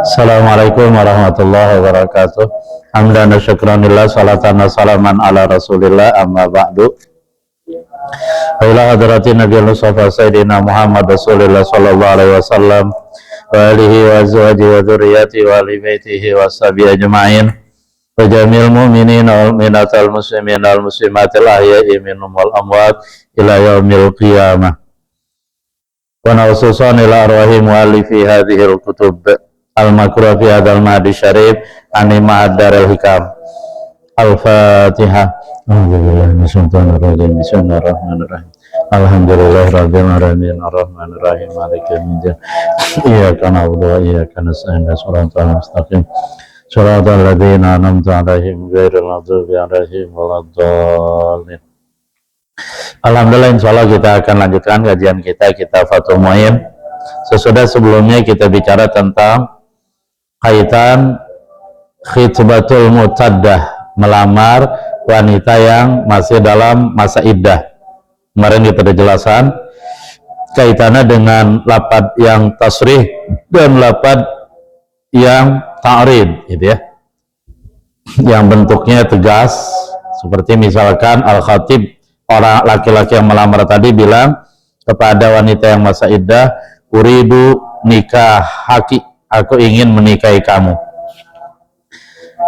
Assalamualaikum warahmatullahi wabarakatuh. Hamdan wa syukran lillah, salatan wa salaman ala rasulillah, amma ba'du. Wa ila hadratin Nabi Mustafa Sayyidina Muhammad Rasulullah sallallahu alaihi wasallam wa alihi wa azwaji wa dzurriyyati wa ali baitihi wa sahbihi ajma'in wa jamil mu'minin wal mu'minat al muslimin wal muslimat al ahya'i minhum wal amwat ila yaumil qiyamah. Wa nawsusan ila arwahi muallifi hadhihi al-kutub al-makruh fi hadzal mahdi syarif ani ma'ad darul hikam. Al-Fatihah. Bismillahirrahmanirrahim. Alhamdulillahirabbil alamin arrahmanir rahim maliki yaumiddin. Iyyaka na'budu wa iyyaka nasta'in shiratal mustaqim shiratal ladzina an'amta 'alaihim ghairil maghdubi 'alaihim waladdallin. Alhamdulillah, insyaallah kita akan lanjutkan kajian kita Fathul Mu'in. Sesudah sebelumnya kita bicara tentang kaitan khitbatul mu'taddah, melamar wanita yang masih dalam masa iddah. Kemarin kita ada jelasan kaitannya dengan lafaz yang tasrih dan lafaz yang ta'rid, gitu ya, yang bentuknya tegas, seperti misalkan al-khatib, orang laki-laki yang melamar tadi bilang kepada wanita yang masa iddah, uridu nikah haki, aku ingin menikahi kamu.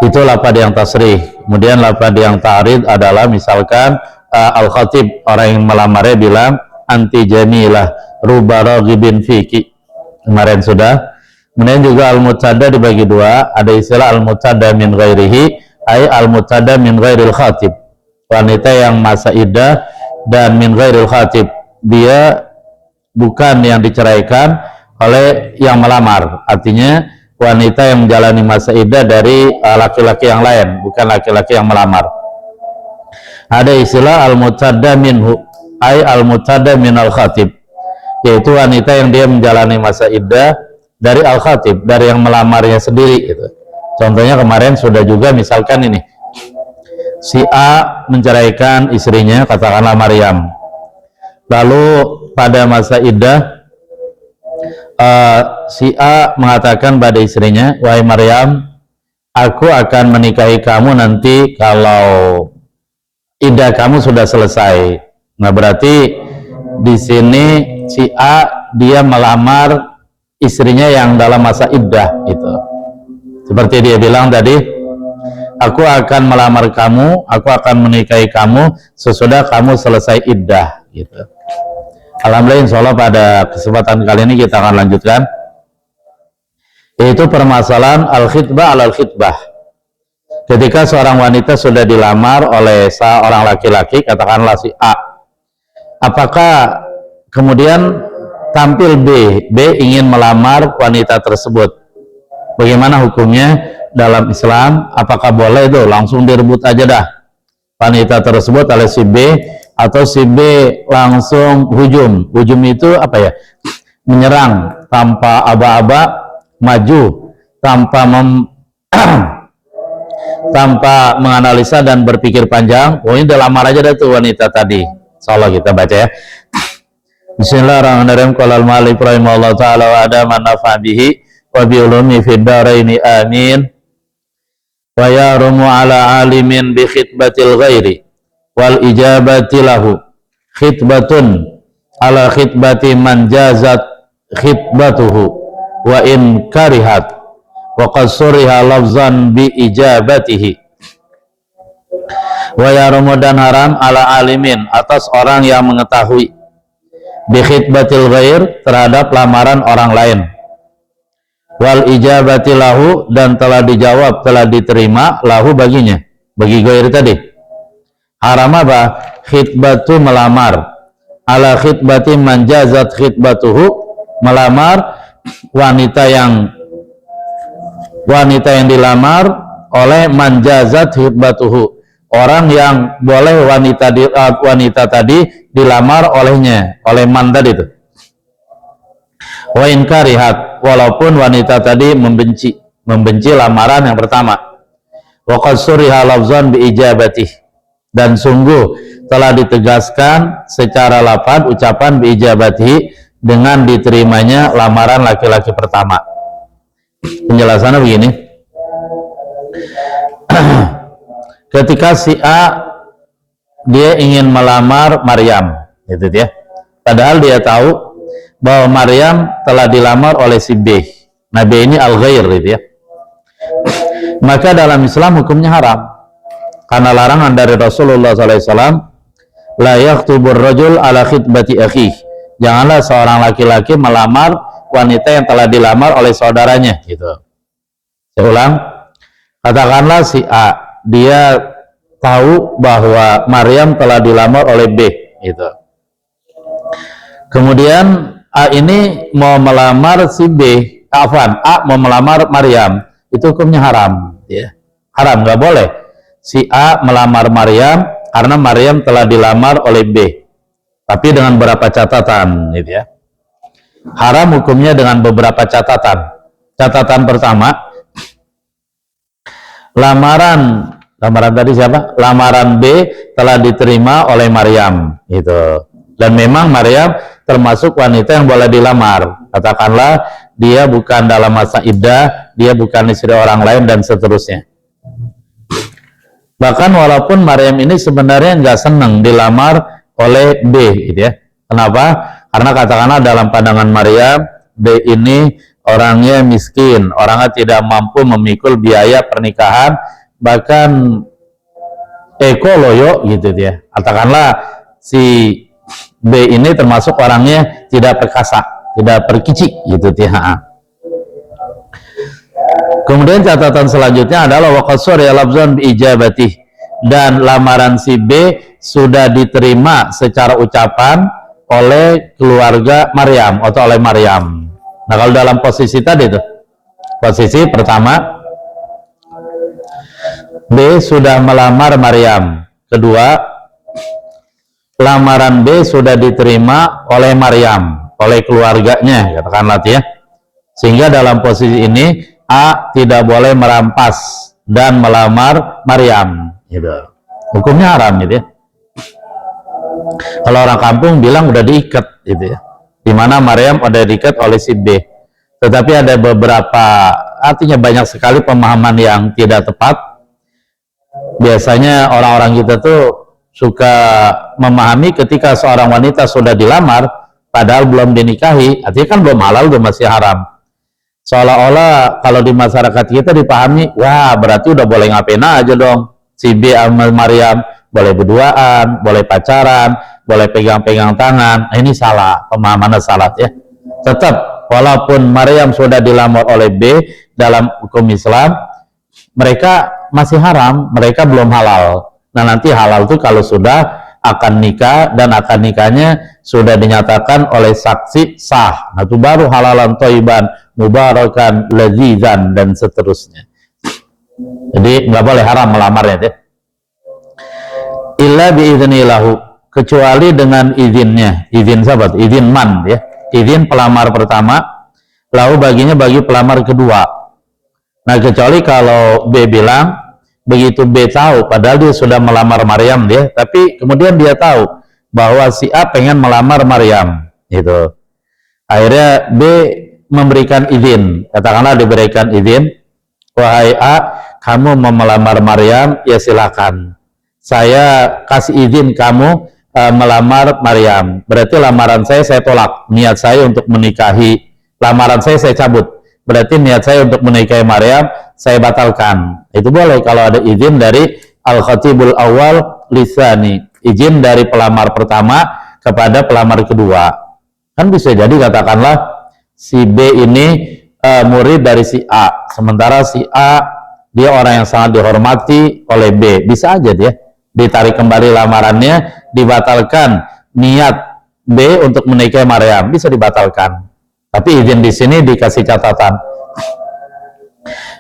Itu lafaz yang tasrih. Kemudian lafaz yang ta'rid adalah misalkan al-khatib, orang yang melamarnya bilang anti jamilah ruba raghibin fiki. Kemarin sudah. Kemudian juga al-mu'taddah dibagi dua, ada istilah al-mu'taddah min ghairihi, ay al-mu'taddah min ghairil khatib, wanita yang masa iddah dan min ghairil khatib, dia bukan yang diceraikan oleh yang melamar, artinya wanita yang menjalani masa iddah dari laki-laki yang lain, bukan laki-laki yang melamar. Ada istilah al-mu'taddah minhu, ay al-mu'taddah min al-khatib, yaitu wanita yang dia menjalani masa iddah dari al-khatib, dari yang melamarnya sendiri, gitu. Contohnya kemarin sudah juga, misalkan ini, si A menceraikan istrinya, katakanlah Maryam. Lalu pada masa iddah, si A mengatakan pada istrinya, wahai Maryam, aku akan menikahi kamu nanti kalau iddah kamu sudah selesai. Nah, berarti di sini si A dia melamar istrinya yang dalam masa iddah, itu. Seperti dia bilang tadi, aku akan melamar kamu, aku akan menikahi kamu sesudah kamu selesai iddah, gitu. Alhamdulillah, insyaallah pada kesempatan kali ini kita akan lanjutkan, yaitu permasalahan al-khitbah al-khitbah. Ketika seorang wanita sudah dilamar oleh seorang laki-laki, katakanlah si A, apakah kemudian tampil B ingin melamar wanita tersebut, bagaimana hukumnya dalam Islam? Apakah boleh itu langsung direbut aja dah wanita tersebut oleh si B, atau si B langsung hujum itu apa ya, menyerang tanpa aba-aba, maju tanpa tanpa menganalisa dan berpikir panjang, pokoknya udah lamar aja dah tuh wanita tadi. Insyaallah kita baca ya. Bismillahirrahmanirrahim. Qala al-mu'allif rahimahullah ta'ala wa adama nafa bihi wa bi ulumi fid dharaini amin. Wa yarumu ala alimin bi khitbatil ghairi wal ijabati lahu khitbatun ala khitbati man jazat khitbatuhu wa in karihat wa qad suriha lafzan bi ijabatihi. Wa yarumu, dan haram, ala alimin, atas orang yang mengetahui, bi khitbatil ghair, terhadap lamaran orang lain, wal ijabati lahu, dan telah dijawab, telah diterima, lahu, baginya, bagi ghair tadi. Haram apa? Khitbatu, melamar, ala khitbati man jazat khitbatuhu, melamar wanita yang dilamar oleh man jazat khitbatuhu, orang yang boleh wanita tadi dilamar olehnya, oleh man tadi itu. Wa in karihat, walaupun wanita tadi membenci lamaran yang pertama. Wa qad suriha lafzan bi ijabatih, dan sungguh telah ditegaskan secara lafaz ucapan bi ijabatihi, dengan diterimanya lamaran laki-laki pertama. Penjelasannya begini. Ketika si A dia ingin melamar Maryam, gitu ya. Padahal dia tahu bahwa Maryam telah dilamar oleh si B. Nah, B ini al-ghair, gitu ya. Maka dalam Islam hukumnya haram. Karena larangan dari Rasulullah SAW, la yaktubur rajul ala khitbati akhih. Janganlah seorang laki-laki melamar wanita yang telah dilamar oleh saudaranya, gitu. Saya ulang, katakanlah si A, dia tahu bahwa Maryam telah dilamar oleh B, gitu. Kemudian A ini mau melamar si B, A mau melamar Maryam, itu hukumnya haram, ya. Haram, nggak boleh si A melamar Maryam karena Maryam telah dilamar oleh B. Tapi dengan beberapa catatan, gitu ya. Haram hukumnya dengan beberapa catatan. Catatan pertama, lamaran tadi siapa? Lamaran B telah diterima oleh Maryam, gitu. Dan memang Maryam termasuk wanita yang boleh dilamar. Katakanlah dia bukan dalam masa iddah, dia bukan istri orang lain dan seterusnya. Bahkan walaupun Maryam ini sebenarnya nggak senang dilamar oleh B, gitu ya. Kenapa? Karena katakanlah dalam pandangan Maryam, B ini orangnya miskin, orangnya tidak mampu memikul biaya pernikahan, bahkan ekoloyo, gitu ya. Katakanlah si B ini termasuk orangnya tidak perkasa, tidak perkicik, gitu ya. Kemudian catatan selanjutnya adalah waqasur ya lafzan bi ijabati, dan lamaran si B sudah diterima secara ucapan oleh keluarga Maryam atau oleh Maryam. Nah, kalau dalam posisi tadi tuh, posisi pertama B sudah melamar Maryam, kedua lamaran B sudah diterima oleh Maryam, oleh keluarganya, katakanlah ya. Sehingga dalam posisi ini A tidak boleh merampas dan melamar Maryam, gitu. Hukumnya haram, gitu ya. Kalau orang kampung bilang udah diikat, gitu ya. Dimana Maryam udah diikat oleh si B. Tetapi ada beberapa, artinya banyak sekali pemahaman yang tidak tepat. Biasanya orang-orang kita tuh suka memahami ketika seorang wanita sudah dilamar padahal belum dinikahi, artinya kan belum halal, belum masih haram. Seolah-olah kalau di masyarakat kita dipahami, wah berarti udah boleh ngapain aja dong. Si B sama Maryam boleh berduaan, boleh pacaran, boleh pegang-pegang tangan. Nah, ini salah, pemahamannya salah ya. Tetap walaupun Maryam sudah dilamar oleh B, dalam hukum Islam mereka masih haram, mereka belum halal. Nah, nanti halal itu kalau sudah akan nikah, dan akan nikahnya sudah dinyatakan oleh saksi sah. Nah, itu baru halalan thayyiban mubarakan ladzizan dan seterusnya. Jadi nggak boleh haram melamarnya deh. Illa biidznilahu, kecuali dengan izinnya. Izin sahabat, izin man ya. Izin pelamar pertama, lalu baginya bagi pelamar kedua. Nah, kecuali kalau B bilang, begitu B tahu, padahal dia sudah melamar Maryam dia, tapi kemudian dia tahu bahwa si A pengen melamar Maryam, gitu. Akhirnya B memberikan izin, katakanlah diberikan izin, wahai A, kamu mau melamar Maryam, ya silakan. Saya kasih izin kamu melamar Maryam. Berarti lamaran saya tolak. Niat saya untuk menikahi, lamaran saya cabut. Berarti niat saya untuk menikahi Maryam saya batalkan. Itu boleh kalau ada izin dari al-khatibul awal lisani, izin dari pelamar pertama kepada pelamar kedua. Kan bisa jadi katakanlah si B ini murid dari si A, sementara si A dia orang yang sangat dihormati oleh B. Bisa aja dia ditarik kembali lamarannya, dibatalkan niat B untuk menikahi Maryam, bisa dibatalkan. Tapi izin di sini dikasih catatan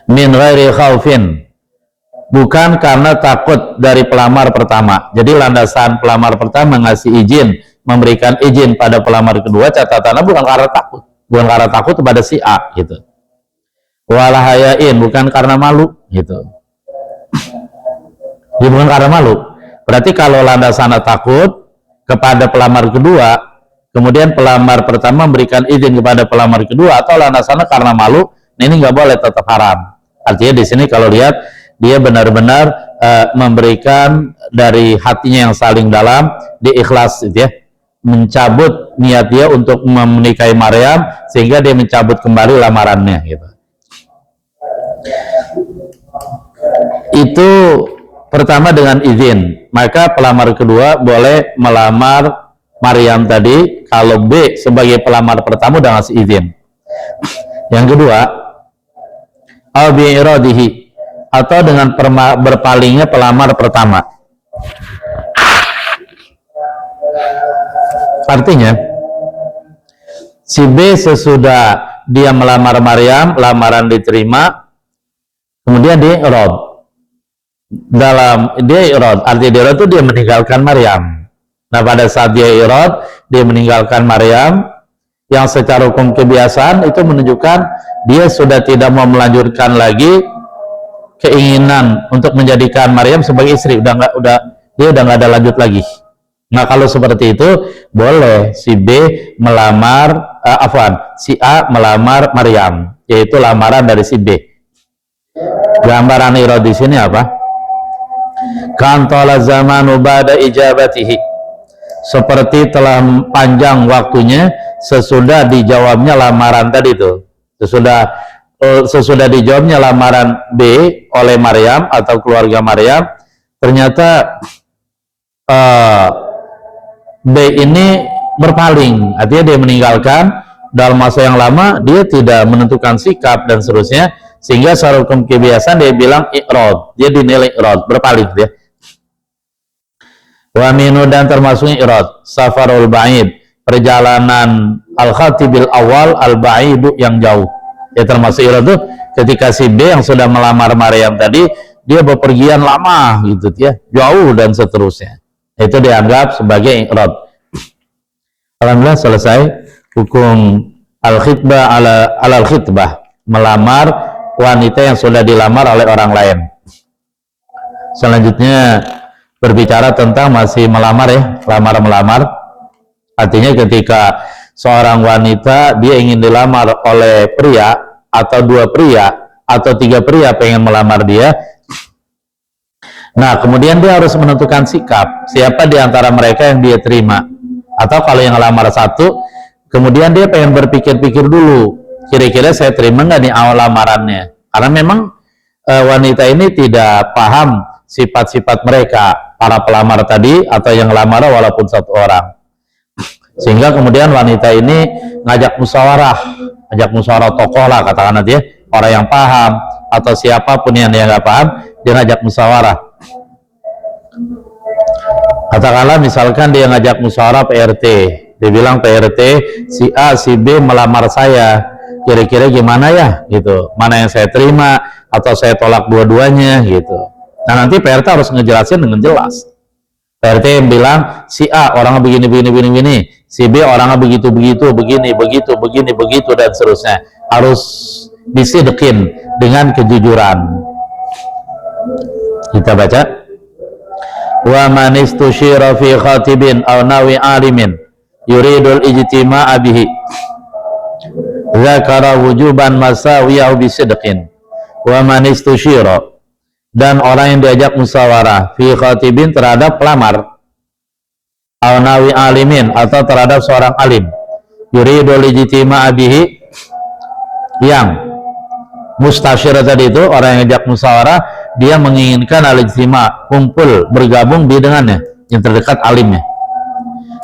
min ghairi khaufin, bukan karena takut dari pelamar pertama. Jadi landasan pelamar pertama ngasih izin, memberikan izin pada pelamar kedua, catatannya bukan karena takut, bukan karena takut kepada si A, gitu. Walahayain, bukan karena malu, gitu. Ya, bukan karena malu. Berarti kalau landasannya takut kepada pelamar kedua, kemudian pelamar pertama memberikan izin kepada pelamar kedua, atau landasannya karena malu, ini nggak boleh, tetap haram. Artinya di sini kalau lihat dia benar-benar memberikan dari hatinya yang saling dalam, dia ikhlas gitu ya, mencabut niat dia untuk menikahi Maryam sehingga dia mencabut kembali lamarannya gitu. Itu pertama dengan izin. Maka pelamar kedua boleh melamar Maryam tadi kalau B sebagai pelamar pertama udah ngasih izin. Yang kedua, au bi'iradihi, atau dengan berpalingnya pelamar pertama. Artinya si B sesudah dia melamar Maryam, lamaran diterima, kemudian dia irad. Dalam dia irad, arti dia irad itu dia meninggalkan Maryam. Nah pada saat dia irad, dia meninggalkan Maryam, yang secara hukum kebiasaan itu menunjukkan dia sudah tidak mau melanjutkan lagi keinginan untuk menjadikan Maryam sebagai istri, dia udah nggak ada lanjut lagi. Nah kalau seperti itu boleh si B melamar si A melamar Maryam, yaitu lamaran dari si B. Gambaran irad di sini apa? Kantala zamanu ba'da ijabatihi, seperti telah panjang waktunya sesudah dijawabnya lamaran tadi itu. Sesudah dijawabnya lamaran B oleh Maryam atau keluarga Maryam, ternyata B ini berpaling, artinya dia meninggalkan dalam masa yang lama, dia tidak menentukan sikap dan seterusnya, sehingga secara hukum kebiasaan dia bilang i'rad, dia dinilai i'rad, berpaling dia. Wa minu, dan termasuknya i'rad safarul ba'id, perjalanan al-khatibil awal al-ba'idu yang jauh. Ya termasuk i'rad itu ketika si B yang sudah melamar Maryam tadi, dia bepergian lama gitu ya, jauh dan seterusnya. Itu dianggap sebagai i'rad. Alhamdulillah selesai hukum al-khitbah al-khitbah, melamar wanita yang sudah dilamar oleh orang lain. Selanjutnya berbicara tentang masih melamar ya, lamar-melamar. Artinya ketika seorang wanita dia ingin dilamar oleh pria, atau dua pria atau tiga pria pengen melamar dia, nah kemudian dia harus menentukan sikap siapa di antara mereka yang dia terima. Atau kalau yang lamar satu, kemudian dia pengen berpikir-pikir dulu, kira-kira saya terima nggak nih awal lamarannya, karena memang wanita ini tidak paham sifat-sifat mereka, para pelamar tadi atau yang lamar walaupun satu orang, sehingga kemudian wanita ini ngajak musyawarah tokoh lah katakan nanti ya, orang yang paham atau siapapun yang dia nggak paham, dia ngajak musyawarah. Katakanlah misalkan dia ngajak musyawarah PRT, dia bilang PRT si A si B melamar saya, kira-kira gimana ya gitu, mana yang saya terima atau saya tolak dua-duanya gitu. Nah nanti PRT harus ngejelasin dengan jelas. PRT yang bilang si A orangnya begini, si B orangnya begitu, begini, dan seterusnya. Harus disidekin dengan kejujuran. Kita baca. Wa man istusyira fi khatibin aw nawi alimin yuridul ijtima'a bihi zakara wujuban masawiyahu bisidqin. Wa man istusyira, dan orang yang diajak musyawarah fi khatibin terhadap pelamar, aw nawi alimin atau terhadap seorang alim, yuridul ijtima'a bihi, yang mustasyir tadi itu orang yang diajak musyawarah, dia menginginkan al-ijtima, kumpul, bergabung di dengannya, yang terdekat alimnya.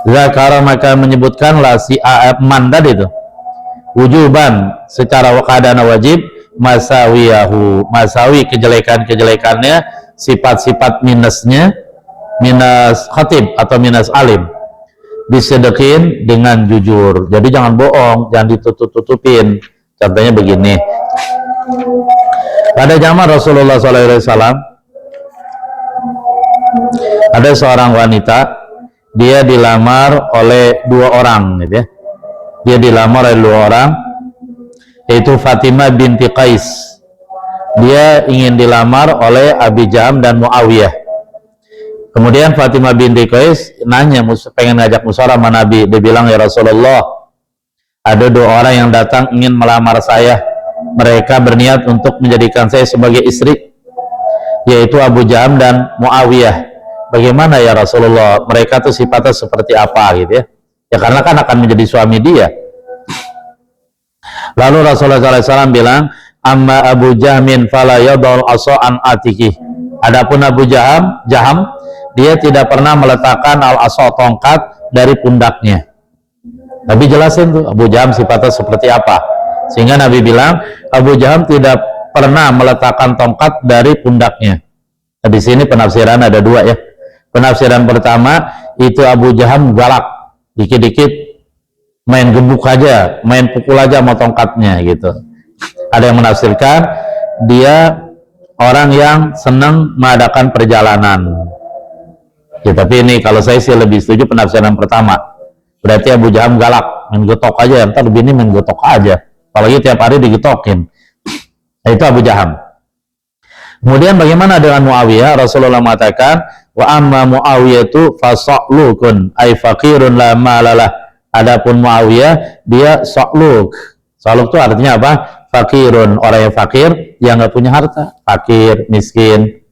Zakara, maka menyebutkanlah si man tadi itu wujuban, secara keadaan wajib, masawiyahu, masawi kejelekan-kejelekannya, sifat-sifat minusnya, minus khatib atau minus alim, disedekin dengan jujur. Jadi jangan bohong, jangan ditutup-tutupin. Contohnya begini, pada zaman Rasulullah SAW ada seorang wanita, dia dilamar oleh dua orang gitu ya. Dia dilamar oleh dua orang, yaitu Fatimah binti Qais. Dia ingin dilamar oleh Abi Jaham dan Muawiyah. Kemudian Fatimah binti Qais nanya, pengen ngajak musyawarah sama Nabi. Dia bilang, ya Rasulullah, ada dua orang yang datang ingin melamar saya. mereka berniat untuk menjadikan saya sebagai istri, yaitu Abu Jaham dan Muawiyah. Bagaimana ya Rasulullah, mereka tuh sifatnya seperti apa gitu ya? Ya karena kan akan menjadi suami dia. Lalu Rasulullah SAW bilang, amma Abu Jahmin fala yadul asa'an atiki. Adapun Abu Jaham, dia tidak pernah meletakkan al-asa, tongkat dari pundaknya. Nabi jelasin tuh Abu Jaham sifatnya seperti apa, sehingga Nabi bilang Abu Jaham tidak pernah meletakkan tongkat dari pundaknya. Nah, di sini penafsiran ada dua ya. Penafsiran pertama itu Abu Jaham galak, dikit-dikit main gebuk aja, main pukul aja sama tongkatnya gitu. Ada yang menafsirkan dia orang yang senang mengadakan perjalanan. Ya, tapi ini kalau saya sih lebih setuju penafsiran pertama. Berarti Abu Jaham galak, main getok aja, ntar bini main getok aja, apalagi tiap hari digetokin. Nah, itu Abu Jaham. Kemudian bagaimana dengan Muawiyah? Rasulullah mengatakan, wa amma Muawiyah itu fasoklukun, ay fakirun la malalah. Adapun Muawiyah, dia sokluk. Sokluk itu artinya apa? Fakirun, orang yang fakir, yang nggak punya harta, fakir, miskin.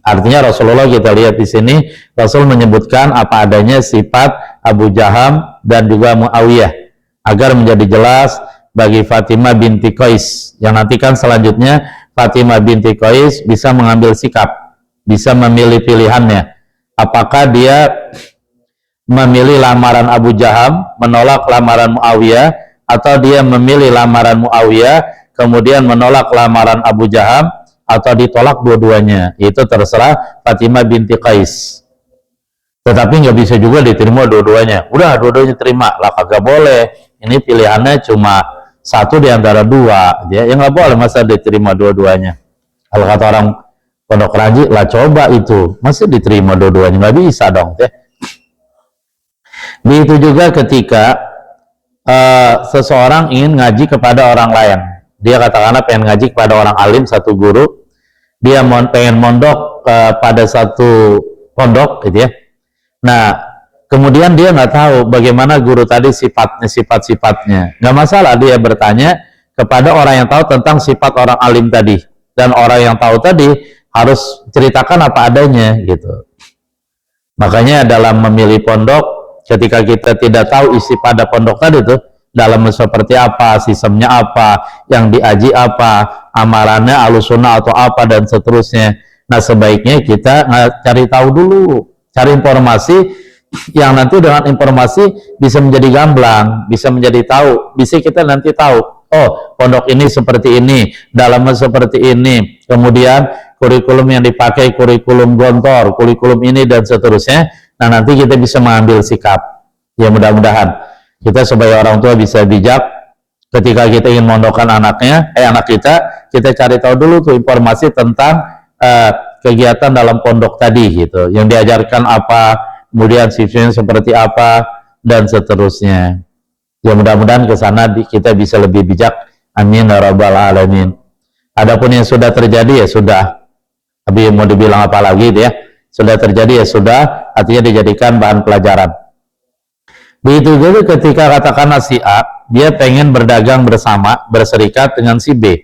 Artinya Rasulullah, kita lihat di sini Rasul menyebutkan apa adanya sifat Abu Jaham dan juga Muawiyah agar menjadi jelas bagi Fatimah binti Qais, yang nanti kan selanjutnya Fatimah binti Qais bisa mengambil sikap, bisa memilih pilihannya. Apakah dia memilih lamaran Abu Jaham, menolak lamaran Muawiyah, atau dia memilih lamaran Muawiyah kemudian menolak lamaran Abu Jaham, atau ditolak dua-duanya. Itu terserah Fatimah binti Qais. Tetapi nggak bisa juga diterima dua-duanya. Udah dua-duanya terima lah, kagak boleh. Ini pilihannya cuma satu di antara dua, ya nggak boleh masa diterima dua-duanya. Kalau kata orang Pondok Ranji, lah coba itu masih diterima dua-duanya, nggak bisa dong, ya. Begitu juga ketika seseorang ingin ngaji kepada orang lain. Dia katakanlah pengen ngaji kepada orang alim, satu guru, dia pengen mondok pada satu pondok gitu ya. Nah, kemudian dia nggak tahu bagaimana guru tadi sifat-sifatnya. Nggak masalah dia bertanya kepada orang yang tahu tentang sifat orang alim tadi, dan orang yang tahu tadi harus ceritakan apa adanya gitu. Makanya dalam memilih pondok, ketika kita tidak tahu isi pada pondok tadi tuh, dalam seperti apa, sistemnya apa, yang diaji apa, amalannya alusunah atau apa, dan seterusnya. Nah, sebaiknya kita cari tahu dulu, cari informasi yang nanti dengan informasi bisa menjadi gamblang, bisa menjadi tahu, bisa kita nanti tahu, oh pondok ini seperti ini, dalamnya seperti ini, kemudian kurikulum yang dipakai kurikulum gontor, kurikulum ini dan seterusnya. Nah, nanti kita bisa mengambil sikap. Ya mudah-mudahan kita sebagai orang tua bisa bijak ketika kita ingin mondokkan anak kita cari tahu dulu tuh informasi tentang kegiatan dalam pondok tadi gitu, yang diajarkan apa, kemudian siswanya seperti apa, dan seterusnya. Ya mudah-mudahan ke sana kita bisa lebih bijak. Amin ya rabbal alamin. Adapun yang sudah terjadi ya sudah, tapi mau dibilang apa lagi ya, sudah terjadi ya sudah, artinya dijadikan bahan pelajaran. Begitu juga ketika katakanlah si A, dia pengen berdagang bersama, berserikat dengan si B.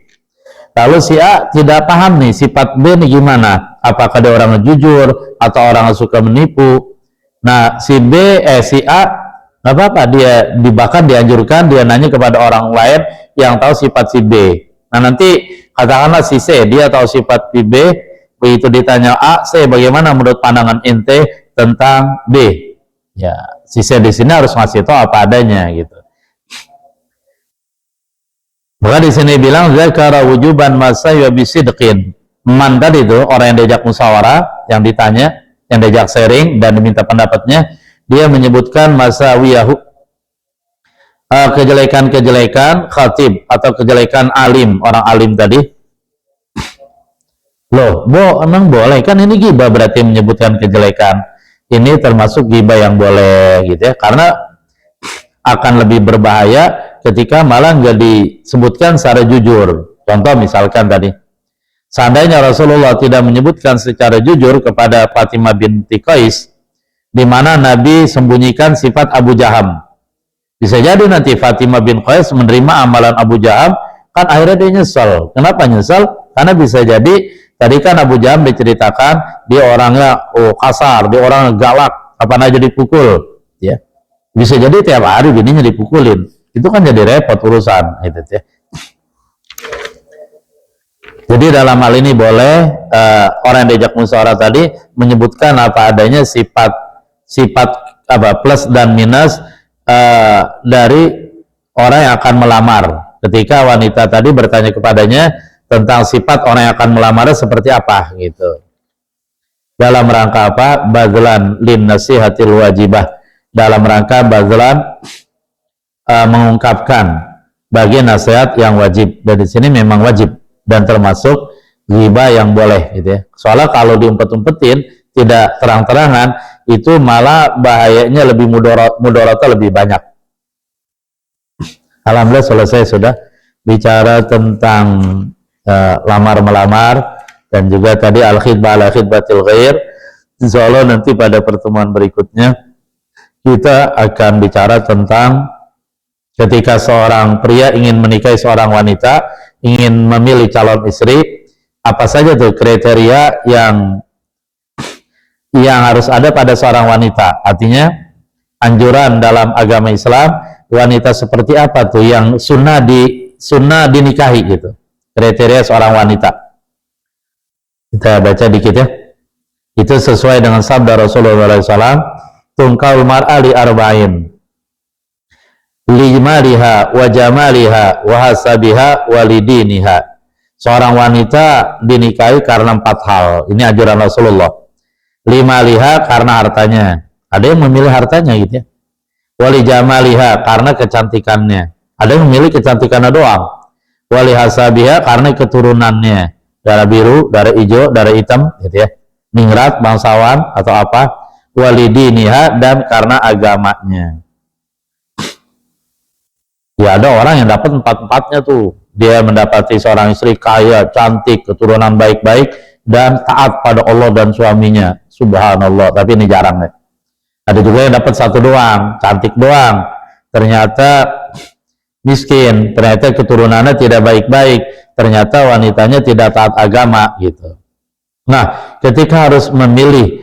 Lalu si A tidak paham nih sifat B nih gimana, apakah dia orang jujur atau orang yang suka menipu. Nah, si A nggak apa-apa, dia bahkan dianjurkan dia nanya kepada orang lain yang tahu sifat si B. Nah, nanti katakanlah si C, dia tahu sifat si B, begitu ditanya A, C, bagaimana menurut pandangan ente tentang B? Ya, si C di sini harus ngasih tahu apa adanya gitu. Maka di sini bilang zakara wujuban masaya bisidqin. Man tadi itu orang yang diajak musyawarah, yang ditanya, yang diajak sharing dan diminta pendapatnya, dia menyebutkan masawiyahu, kejelekan-kejelekan khatib atau kejelekan alim, orang alim tadi. Loh, emang boleh kan ini ghibah, berarti menyebutkan kejelekan. Ini termasuk ghibah yang boleh gitu ya, karena akan lebih berbahaya ketika malah nggak disebutkan secara jujur. Contoh misalkan tadi, seandainya Rasulullah tidak menyebutkan secara jujur kepada Fatimah binti Qais, di mana Nabi sembunyikan sifat Abu Jaham, bisa jadi nanti Fatimah bin Qais menerima amalan Abu Jaham, kan akhirnya dia nyesel. Kenapa nyesel? Karena bisa jadi tadi kan Abu Jaham diceritakan dia orangnya kasar, dia orangnya galak, apa aja dipukul, ya. Bisa jadi tiap hari bininya dipukulin. Itu kan jadi repot urusan, gitu ya. Jadi dalam hal ini boleh orang yang diajak musyawarah tadi menyebutkan apa adanya sifat apa plus dan minus dari orang yang akan melamar. Ketika wanita tadi bertanya kepadanya tentang sifat orang yang akan melamar seperti apa gitu. Dalam rangka apa? Badlan lin nasihatil wajibah. Dalam rangka badlan mengungkapkan bagi nasihat yang wajib. Dan di sini memang wajib dan termasuk ghibah yang boleh gitu ya. Soalnya kalau diumpet-umpetin tidak terang-terangan itu malah bahayanya lebih mudaratnya lebih banyak. Alhamdulillah selesai sudah bicara tentang lamar-melamar dan juga tadi al-khidbah ala khidbatil ghair. Insyaallah nanti pada pertemuan berikutnya kita akan bicara tentang ketika seorang pria ingin menikahi seorang wanita, ingin memilih calon istri, apa saja tuh kriteria yang harus ada pada seorang wanita. Artinya anjuran dalam agama Islam, wanita seperti apa tuh yang sunnah dinikahi gitu. Kriteria seorang wanita. Kita baca dikit ya. Itu sesuai dengan sabda Rasulullah SAW, tungkaul mar'a li arba'in, limaliha wa jamaliha wa hasabiha wa lidiniha. Seorang wanita dinikahi karena 4 hal. Ini ajaran Rasulullah. Limaliha karena hartanya. Ada yang memilih hartanya gitu ya. Wali jamaliha karena kecantikannya. Ada yang memilih kecantikannya doang. Wali hasabiha karena keturunannya. Darah biru, darah hijau, darah hitam gitu ya. Ningrat, bangsawan atau apa. Walidiniha dan karena agamanya. Ya ada orang yang dapat 4-4-nya tuh. Dia mendapati seorang istri kaya, cantik, keturunan baik-baik dan taat pada Allah dan suaminya. Subhanallah, tapi ini jarang ya. Ada juga yang dapat 1 doang, cantik doang. Ternyata miskin, ternyata keturunannya tidak baik-baik, ternyata wanitanya tidak taat agama gitu. Nah, ketika harus memilih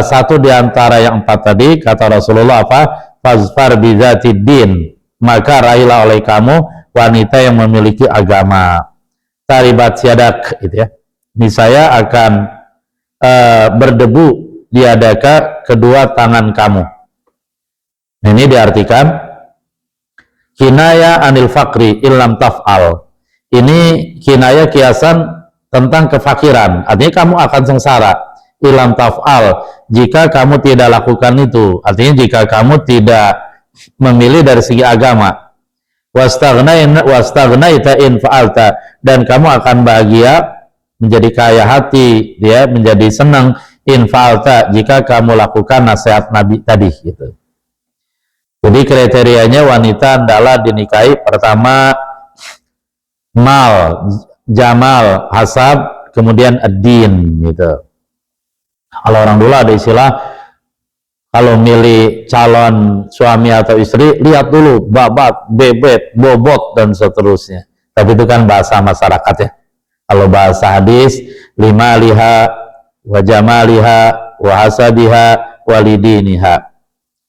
satu di antara yang 4 tadi, kata Rasulullah apa? Fazfar bidzatid din, maka raihlah oleh kamu wanita yang memiliki agama. Taribat syadak gitu ya. Niscaya akan berdebu di adaka kedua tangan kamu. Ini diartikan kinaya anil fakri illam taf'al. Ini kinaya kiasan tentang kefakiran. Artinya kamu akan sengsara illam taf'al jika kamu tidak lakukan itu. Artinya jika kamu tidak memilih dari segi agama. Wastaghnaita in fa'alta, dan kamu akan bahagia, menjadi kaya hati, ya, menjadi senang in fa'alta jika kamu lakukan nasihat Nabi tadi gitu. Jadi kriterianya wanita adalah dinikahi pertama mal, jamal, hasab, kemudian ad-din gitu. Kalau orang dulu ada istilah kalau milih calon suami atau istri, lihat dulu babat, bebet, bobot, dan seterusnya. Tapi itu kan bahasa masyarakat ya. Kalau bahasa hadis, lima liha, wa jamaliha, wa hasabiha, walidiniha.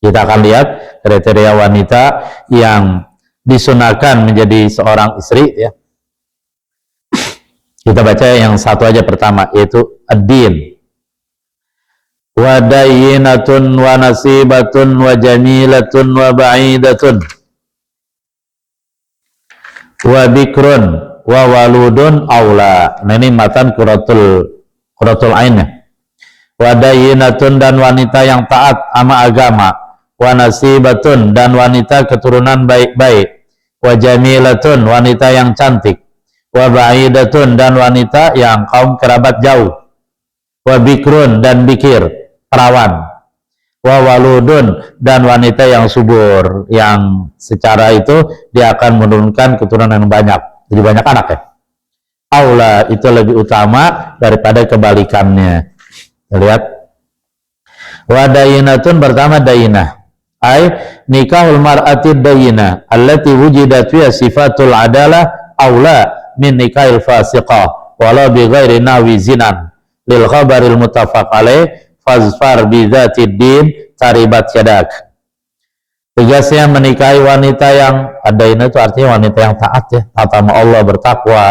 Kita akan lihat kriteria wanita yang disunahkan menjadi seorang istri ya. Kita baca yang satu aja pertama, yaitu ad-din. Wa dayyinatun wa nasibatun wa jamilatun wa ba'idatun wa bikrun wa waludun aula. Nah ini matan Qurratul Ain ya. Wa dayyinatun, dan wanita yang taat sama agama. Wa nasibatun, dan wanita keturunan baik-baik. Wa jamilatun, wanita yang cantik. Wa ba'idatun, dan wanita yang kaum kerabat jauh. Wa bikrun, dan bikir, perawan. Wa waludun, dan wanita yang subur, yang secara itu dia akan menurunkan keturunan yang banyak, jadi banyak anak ya. Aula, itu lebih utama daripada kebalikannya. Kita lihat. Wa dayinatun, pertama dayinah, ay nikahul mar'ati dayinah allati wujidat fiha sifatul adalah aula min nikahil fasiqah walau bi ghairi nawi zinan lil khabaril muttafaq alaih fazfar bi dzatid din taribat yadak. Tugasnya menikahi wanita yang ada ini itu artinya wanita yang taat ya, taat sama Allah, bertakwa,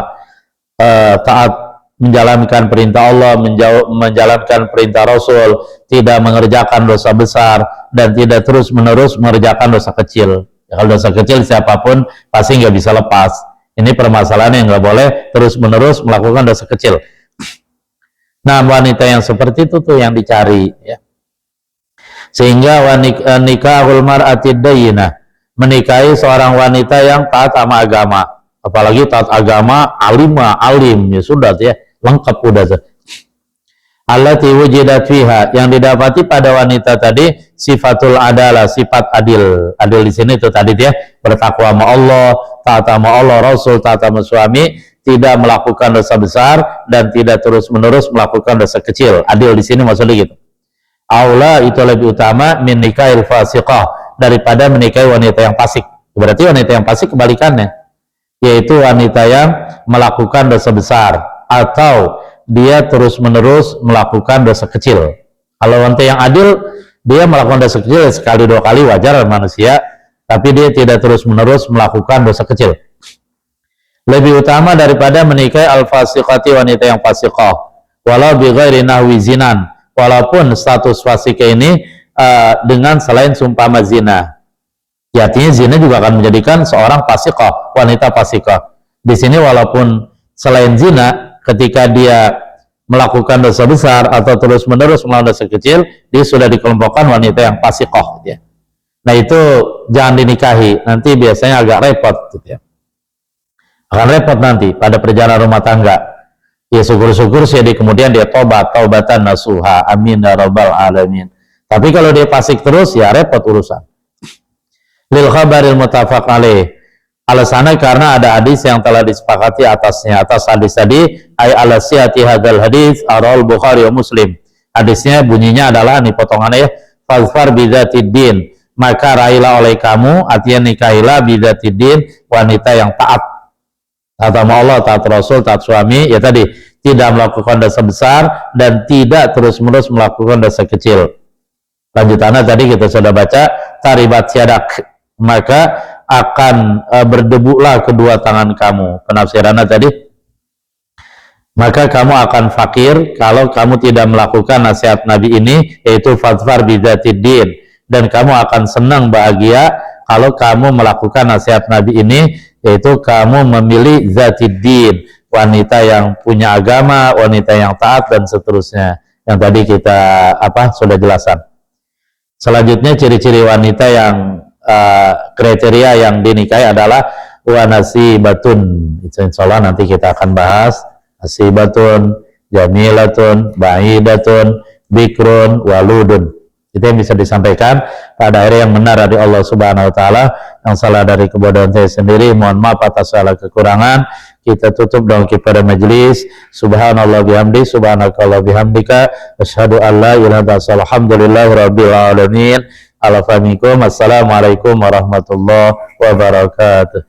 taat menjalankan perintah Allah, menjalankan perintah Rasul, tidak mengerjakan dosa besar dan tidak terus menerus mengerjakan dosa kecil. Ya, kalau dosa kecil siapapun pasti nggak bisa lepas. Ini permasalahan yang nggak boleh terus menerus melakukan dosa kecil. Nah, wanita yang seperti itu tuh yang dicari ya. Sehingga nikahul mar'atid dayyinah, menikahi seorang wanita yang taat sama agama, apalagi taat agama, alim ya sudah ya, lengkap udah tuh. Allati wujidat fiha, yang didapati pada wanita tadi sifatul adalah, sifat adil. Adil di sini itu tadi dia bertakwa sama Allah, taat sama Allah, Rasul, taat sama suami, tidak melakukan dosa besar dan tidak terus-menerus melakukan dosa kecil. Adil di sini maksudnya gitu. Aula itu lebih utama min nikahil fasiqah, daripada menikahi wanita yang fasik. Berarti wanita yang fasik kebalikannya, yaitu wanita yang melakukan dosa besar atau dia terus-menerus melakukan dosa kecil. Kalau wanita yang adil, dia melakukan dosa kecil sekali dua kali wajar manusia, tapi dia tidak terus-menerus melakukan dosa kecil. Lebih utama daripada menikahi al-fasiqati, wanita yang fasiqah, walau bi ghairi nahwi zinan, walaupun status fasik ini dengan selain sumpama zina. Ya, artinya zina juga akan menjadikan seorang fasiqah, wanita fasiqah. Di sini walaupun selain zina, ketika dia melakukan dosa besar atau terus-menerus melakukan dosa kecil, dia sudah dikelompokkan wanita yang fasiqah ya. Nah, itu jangan dinikahi, nanti biasanya agak repot gitu ya. Akan repot nanti pada perjalanan rumah tangga. Ya syukur-syukur sih kemudian dia taubatan nasuha, amin ya rabbal alamin. Tapi kalau dia fasik terus ya repot urusan. Lil khabaril muttafaq alaih, alasannya karena ada hadis yang telah disepakati atasnya. Atas hadis tadi ay ala sihati hadzal hadis aral Bukhari wa Muslim. Hadisnya bunyinya adalah, nih potongannya, fazfar bidzatid din, maka raihlah oleh kamu, artinya nikahilah bidzatid din, wanita yang taat sama Allah, taat Rasul, taat suami, ya tadi tidak melakukan dosa besar dan tidak terus-menerus melakukan dosa kecil. Lanjutannya tadi kita sudah baca, taribat yadak, maka akan berdebulah kedua tangan kamu. Penafsirannya tadi, maka kamu akan fakir kalau kamu tidak melakukan nasihat Nabi ini, yaitu fadfar bidzatid din, dan kamu akan senang bahagia kalau kamu melakukan nasihat Nabi ini, yaitu kamu memilih zatid din, wanita yang punya agama, wanita yang taat dan seterusnya, yang tadi kita sudah jelaskan. Selanjutnya ciri-ciri wanita yang kriteria yang dinikahi adalah wanasibatun. Insyaallah nanti kita akan bahas nasibatun, jamilatun, ba'idatun, bikrun, waludun. Itu yang bisa disampaikan pada akhirnya yang benar dari Allah Subhanahu wa taala, yang salah dari kebodohan saya sendiri, mohon maaf atas segala kekurangan. Kita tutup dengan kepada majelis. Subhanallah bihamdi, subhanakallah bihamdika, asyhadu an la ilaha illallah, alhamdulillahi rabbil alamin. Assalamualaikum warahmatullahi wabarakatuh.